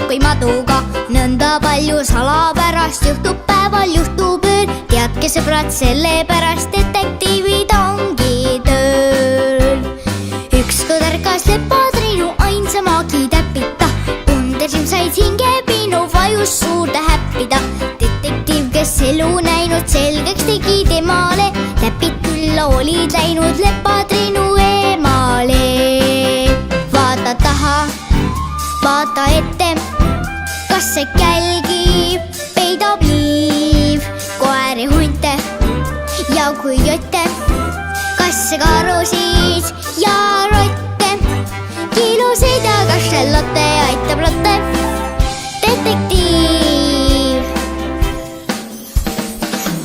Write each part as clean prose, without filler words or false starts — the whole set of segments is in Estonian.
kui maduga. Nõnda palju salapärast juhtub päeval, juhtub ööl. Teadke sõbrad, sellepärast detektiivid ongi tööl. Ükskord ärkas lepatriinu ainsa maagitäpita. Undersim said hingepiinu, vajus suurde häppida. Detektiiv, kes elu näinud, selgeks tegi temale. Täpid külla olid läinud lepatriinu emale. Vaata taha, vaata ette, kas see kälgib, peidab liiv koeri, hunte ja kui jotte. Kas see karusid ja rotte, kilusid ja kašelotte aitab lotte. Detektiiv.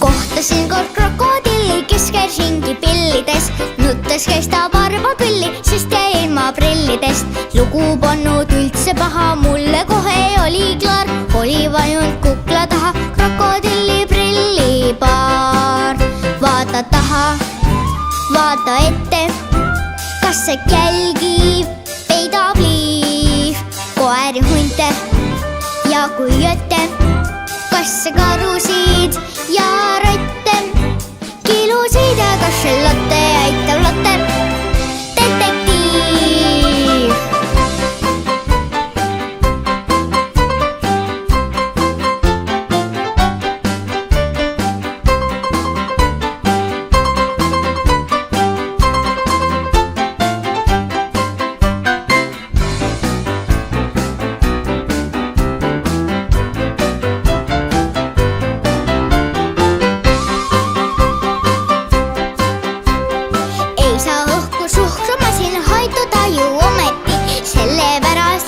Kohtasin kord krokodilli, kes käis ringi pillides. Nuttes käis ta varbapilli, sest jäi ilma prillidest. Lugu polnud üldse paha, mulle kohe oli klaar. Oli vajunud kukla taha krokodilli prillipaar. Vaata taha, vaata ette, kas see kälgib, peidab liiv koeri, hunte ja kui jotte. Kas see karusid ja rotte, kilusid ja kašelotte aitab lotte. Detektiiv.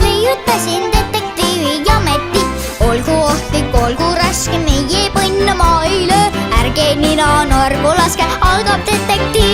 Leiutasin detektiivi ameti. Olgu ohtlik, olgu raske, meie põnna maile. Ärge nina nargu laske, algab detektiiv.